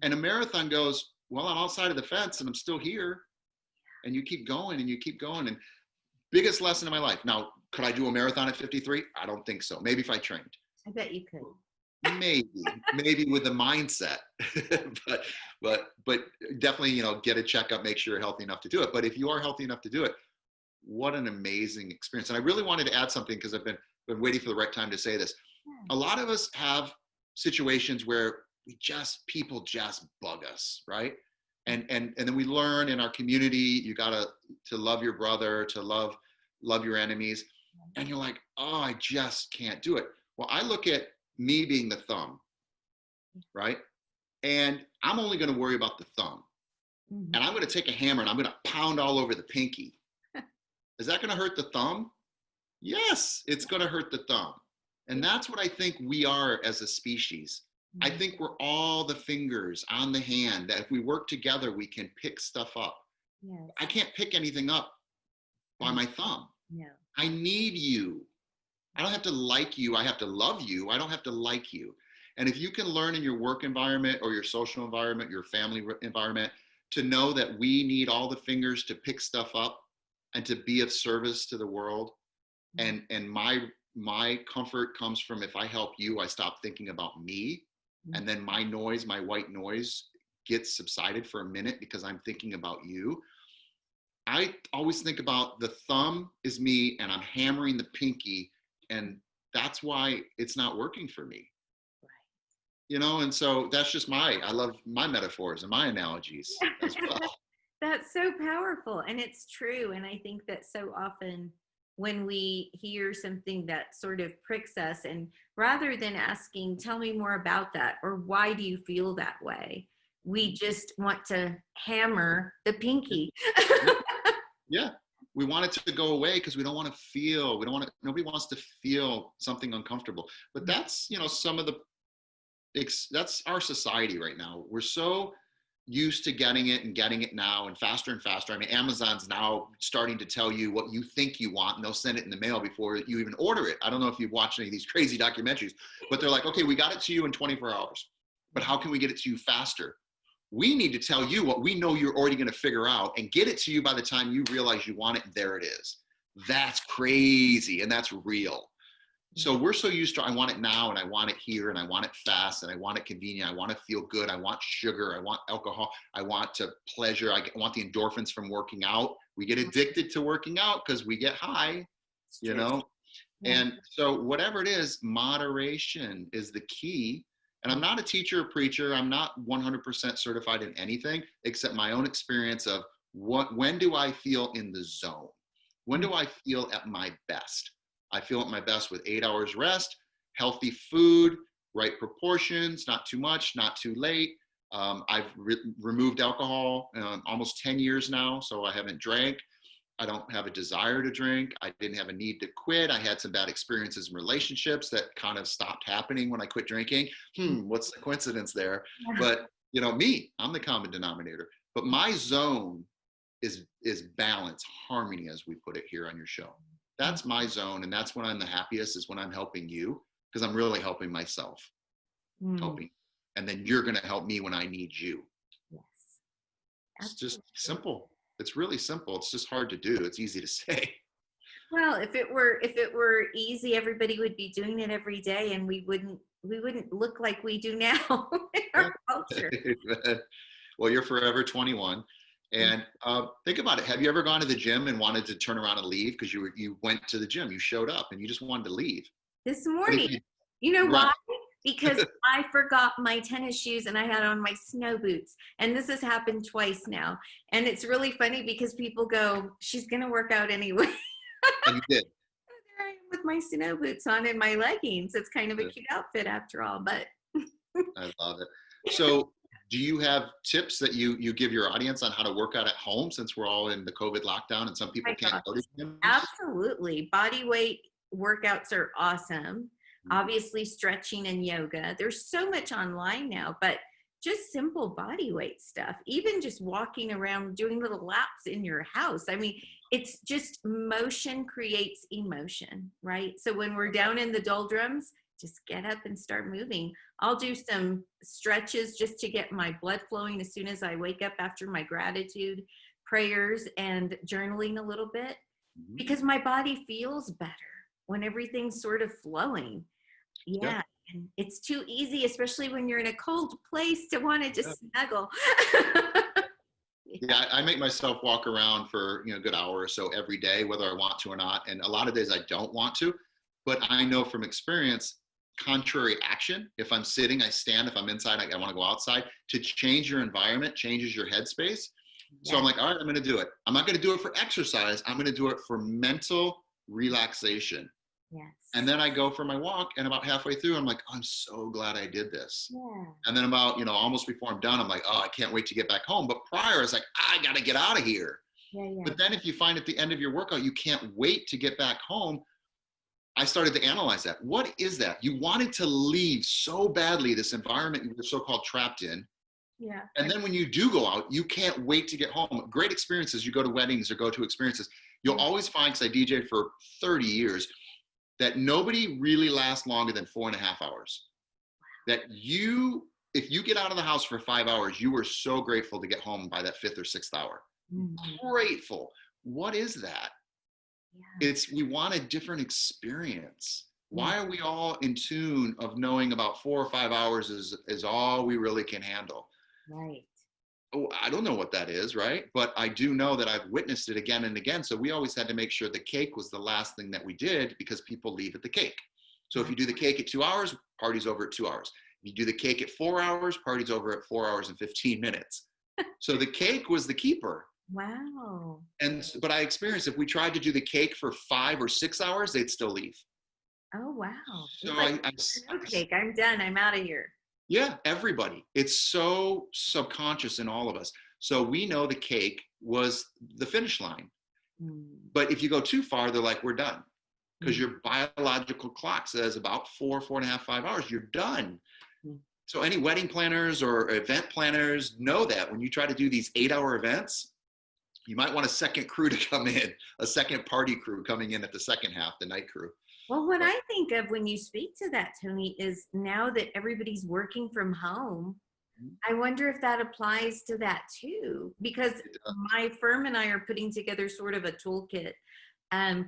And a marathon goes, well, I'm outside of the fence and I'm still here. And you keep going and you keep going. And biggest lesson in my life. Now, could I do a marathon at 53? I don't think so. Maybe if I trained. I bet you could. Maybe with the mindset, but definitely, get a checkup, make sure you're healthy enough to do it. But if you are healthy enough to do it, what an amazing experience. And I really wanted to add something, because I've been waiting for the right time to say this. A lot of us have situations where people just bug us, right? And then we learn in our community, you gotta to love your brother, to love your enemies. And you're like, oh, I just can't do it. Well, I look at me being the thumb, right? And I'm only going to worry about the thumb. And I'm going to take a hammer and I'm going to pound all over the pinky. Is that going to hurt the thumb? Yes, it's going to hurt the thumb. And that's what I think we are as a species. I think we're all the fingers on the hand that if we work together, we can pick stuff up. Yes. I can't pick anything up by my thumb. No. I need you. I don't have to like you. I have to love you. I don't have to like you. And if you can learn in your work environment or your social environment, your family environment, to know that we need all the fingers to pick stuff up and to be of service to the world. And my comfort comes from, if I help you, I stop thinking about me. And then my noise, my white noise, gets subsided for a minute because I'm thinking about you. I always think about the thumb is me and I'm hammering the pinky, and that's why it's not working for me. You know, and so that's just I love my metaphors and my analogies as well. That's so powerful, and it's true. And I think that so often when we hear something that sort of pricks us, and rather than asking, tell me more about that, or why do you feel that way, we just want to hammer the pinky. Yeah. We want it to go away because we don't want to feel, nobody wants to feel something uncomfortable. But that's, some of that's our society right now. We're so used to getting it now and faster. I mean, Amazon's now starting to tell you what you think you want, and they'll send it in the mail before you even order it. I don't know if you've watched any of these crazy documentaries, but they're like, okay, we got it to you in 24 hours, but how can we get it to you faster? We need to tell you what we know you're already going to figure out and get it to you by the time you realize you want it, and there it is. That's crazy, and that's real. So we're so used to, I want it now, and I want it here, and I want it fast, and I want it convenient. I want to feel good. I want sugar. I want alcohol. I want to pleasure. I want the endorphins from working out. We get addicted to working out because we get high, Yeah. And so whatever it is, moderation is the key. And I'm not a teacher or preacher. I'm not 100% certified in anything except my own experience of when do I feel in the zone? When do I feel at my best? I feel at my best with 8 hours rest, healthy food, right proportions, not too much, not too late. I've removed alcohol almost 10 years now, so I haven't drank. I don't have a desire to drink. I didn't have a need to quit. I had some bad experiences in relationships that kind of stopped happening when I quit drinking. What's the coincidence there? But I'm the common denominator. But my zone is balance, harmony, as we put it here on your show. That's my zone, and that's when I'm the happiest, is when I'm helping you, because I'm really helping myself, helping. And then you're going to help me when I need you. Yes. It's just simple. It's really simple. It's just hard to do. It's easy to say. Well, if it were easy, everybody would be doing it every day, and we wouldn't look like we do now in our culture. Well, you're forever 21. And think about it. Have you ever gone to the gym and wanted to turn around and leave because you went to the gym, you showed up, and you just wanted to leave? This morning, you know why? Because I forgot my tennis shoes and I had on my snow boots. And this has happened twice now. And it's really funny because people go, she's going to work out anyway. And you did. There I am with my snow boots on and my leggings. It's kind of a cute outfit after all, but. I love it. So do you have tips that you give your audience on how to work out at home, since we're all in the COVID lockdown and some people can't go to gyms? Absolutely. Body weight workouts are awesome. Obviously, stretching and yoga. There's so much online now, but just simple body weight stuff, even just walking around doing little laps in your house. I mean, it's just motion creates emotion, right? So when we're down in the doldrums, just get up and start moving. I'll do some stretches just to get my blood flowing as soon as I wake up after my gratitude prayers and journaling a little bit, because my body feels better when everything's sort of flowing. Yeah. And it's too easy, especially when you're in a cold place, to want to just snuggle. Yeah, I make myself walk around for a good hour or so every day, whether I want to or not. And a lot of days I don't want to, but I know from experience, contrary action. If I'm sitting, I stand. If I'm inside, I want to go outside. To change your environment changes your headspace. So I'm like, all right, I'm going to do it. I'm not going to do it for exercise. I'm going to do it for mental relaxation. Yes. And then I go for my walk, and about halfway through, I'm like, oh, I'm so glad I did this. Yeah. And then about, almost before I'm done, I'm like, oh, I can't wait to get back home. But prior, it's like, I got to get out of here. Yeah. But then if you find at the end of your workout, you can't wait to get back home, I started to analyze that. What is that? You wanted to leave so badly this environment you were so-called trapped in. Yeah. And then when you do go out, you can't wait to get home. Great experiences, you go to weddings or go to experiences. You'll always find, because I DJed for 30 years, that nobody really lasts longer than 4.5 hours. That if you get out of the house for 5 hours, you are so grateful to get home by that fifth or sixth hour. Mm-hmm. Grateful. What is that? Yeah. We want a different experience. Yeah. Why are we all in tune of knowing about 4 or 5 hours is all we really can handle? Right. Oh, I don't know what that is, right? But I do know that I've witnessed it again and again. So we always had to make sure the cake was the last thing that we did, because people leave at the cake. So if you do the cake at 2 hours, party's over at 2 hours. If you do the cake at 4 hours, party's over at 4 hours and 15 minutes. So the cake was the keeper. Wow. But I experienced, if we tried to do the cake for 5 or 6 hours, they'd still leave. Oh, wow. So It's like, no cake. I'm done. I'm out of here. yeah, everybody. It's so subconscious in all of us. So we know the cake was the finish line. But if you go too far, they're like, we're done. Because your biological clock says about 4.5, 5 hours, you're done. So any wedding planners or event planners know that when you try to do these 8-hour events, you might want a second crew to come in, a second party crew coming in at the second half, the night crew. Well, what I think of when you speak to that, Tony, is now that everybody's working from home, I wonder if that applies to that too, because my firm and I are putting together sort of a toolkit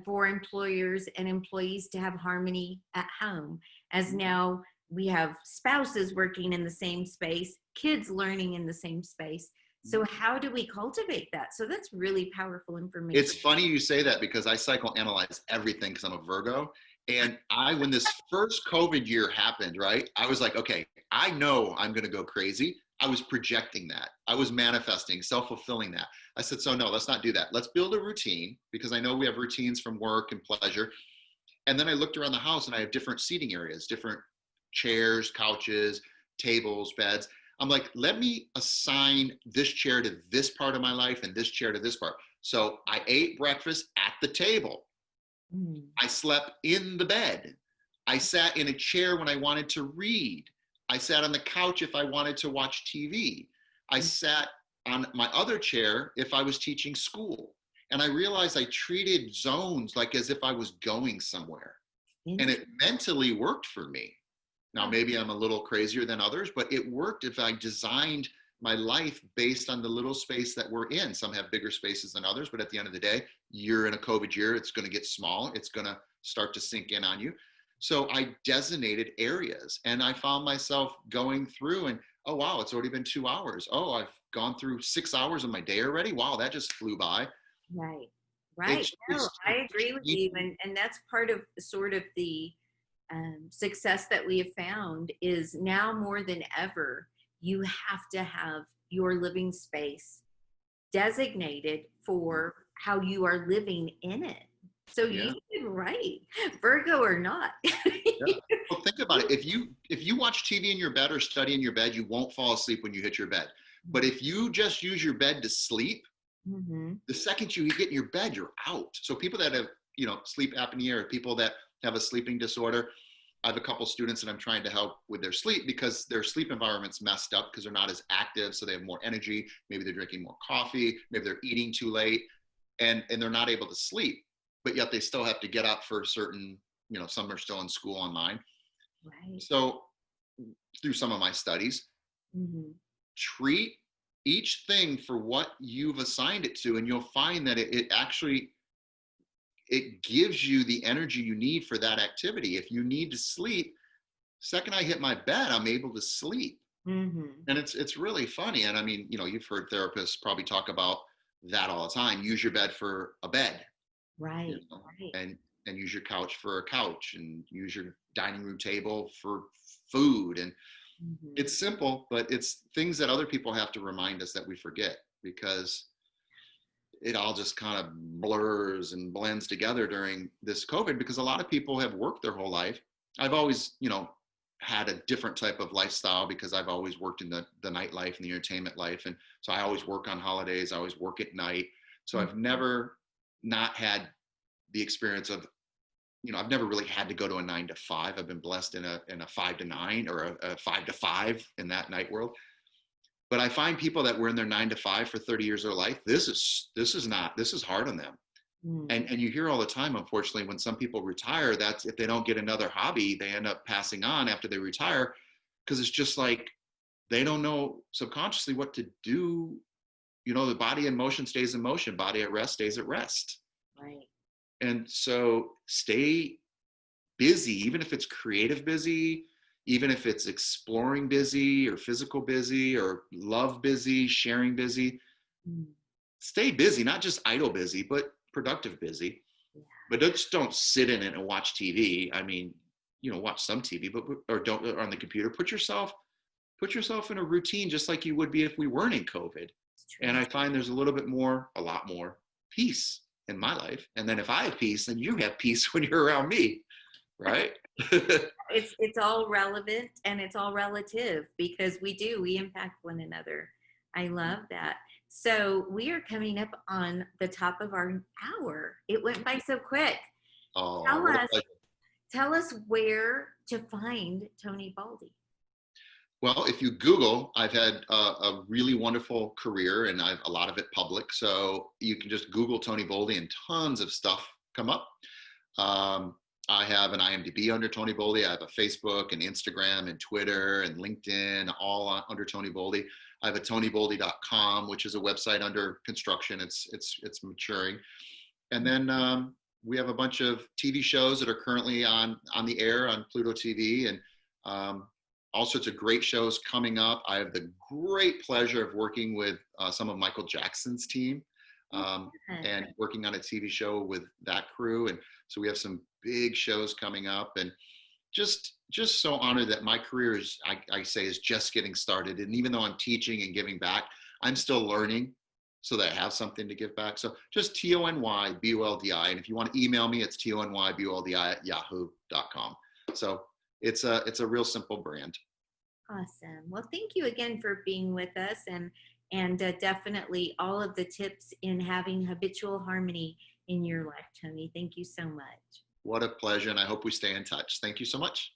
for employers and employees to have harmony at home, as now we have spouses working in the same space, kids learning in the same space. So how do we cultivate that? So that's really powerful information. It's funny you say that, because I psychoanalyze everything, because I'm a Virgo. And when this first COVID year happened, right, I was like, okay, I know I'm going to go crazy. I was projecting that. I was manifesting, self-fulfilling that. I said, so no, let's not do that. Let's build a routine, because I know we have routines from work and pleasure. And then I looked around the house, and I have different seating areas, different chairs, couches, tables, beds. I'm like, let me assign this chair to this part of my life and this chair to this part. So I ate breakfast at the table. I slept in the bed. I sat in a chair when I wanted to read. I sat on the couch if I wanted to watch TV. I sat on my other chair if I was teaching school. And I realized I treated zones like as if I was going somewhere. And it mentally worked for me. Now, maybe I'm a little crazier than others, but it worked if I designed my life based on the little space that we're in. Some have bigger spaces than others, but at the end of the day, you're in a COVID year, it's going to get small. It's going to start to sink in on you. So I designated areas, and I found myself going through and, oh, wow, it's already been 2 hours. Oh, I've gone through 6 hours of my day already. Wow, that just flew by. Right. Right. No, I agree with you. And that's part of sort of the success that we have found is now more than ever, you have to have your living space designated for how you are living in it. So you did right, Virgo or not. Well, think about it. If you watch TV in your bed or study in your bed, you won't fall asleep when you hit your bed. But if you just use your bed to sleep, the second you get in your bed, you're out. So people that have, sleep apnea, or people that have a sleeping disorder, I have a couple students that I'm trying to help with their sleep, because their sleep environment's messed up because they're not as active. So they have more energy. Maybe they're drinking more coffee. Maybe they're eating too late, and they're not able to sleep, but yet they still have to get up for certain, some are still in school online. Right. So through some of my studies, treat each thing for what you've assigned it to, and you'll find that it actually, it gives you the energy you need for that activity. If you need to sleep, second I hit my bed, I'm able to sleep. And it's really funny. And I mean, you've heard therapists probably talk about that all the time. Use your bed for a bed. Right. And use your couch for a couch, and use your dining room table for food. And it's simple, but it's things that other people have to remind us that we forget, because it all just kind of blurs and blends together during this COVID, because a lot of people have worked their whole life. I've always, had a different type of lifestyle, because I've always worked in the nightlife and the entertainment life. And so I always work on holidays. I always work at night. So I've never not had the experience of I've never really had to go to a 9 to 5. I've been blessed in a 5 to 9 or a 5 to 5 in that night world. But I find people that were in their 9 to 5 for 30 years of their life. This is hard on them. Mm, And you hear all the time, unfortunately, when some people retire, that's if they don't get another hobby, they end up passing on after they retire, because it's just like they don't know subconsciously what to do. The body in motion stays in motion, body at rest stays at rest. right. And so stay busy, even if it's creative busy, even if it's exploring busy or physical busy or love busy, sharing busy. Mm, Stay busy, not just idle busy, but productive busy. yeah. But just don't sit in it and watch TV. I mean, watch some TV, but or don't or on the computer. Put yourself in a routine, just like you would be if we weren't in COVID. It's true. And I find there's a lot more peace in my life. And then if I have peace, then you have peace when you're around me, right? It's all relevant and it's all relative because we impact one another. I love that. So we are coming up on the top of our hour. It went by so quick. Oh, Tell what a us, pleasure. tell us where to find Tony Boldi. Well, if you Google, I've had a really wonderful career, and I've a lot of it public. So you can just Google Tony Boldi, and tons of stuff come up. Um, I have an IMDb under Tony Boldi. I have a Facebook and Instagram and Twitter and LinkedIn, all under Tony Boldi. I have a tonyboldi.com, which is a website under construction. It's maturing, and then we have a bunch of TV shows that are currently on the air on Pluto TV, and um, all sorts of great shows coming up. I have the great pleasure of working with some of Michael Jackson's team, and working on a TV show with that crew. And so we have some big shows coming up, and just so honored that my career I say is just getting started. And even though I'm teaching and giving back, I'm still learning so that I have something to give back. So just TonyBoldi. And if you want to email me, it's TonyBoldi@yahoo.com. So it's a real simple brand. Awesome. Well, thank you again for being with us and definitely all of the tips in having habitual harmony in your life, Tony. Thank you so much. What a pleasure. And I hope we stay in touch. Thank you so much.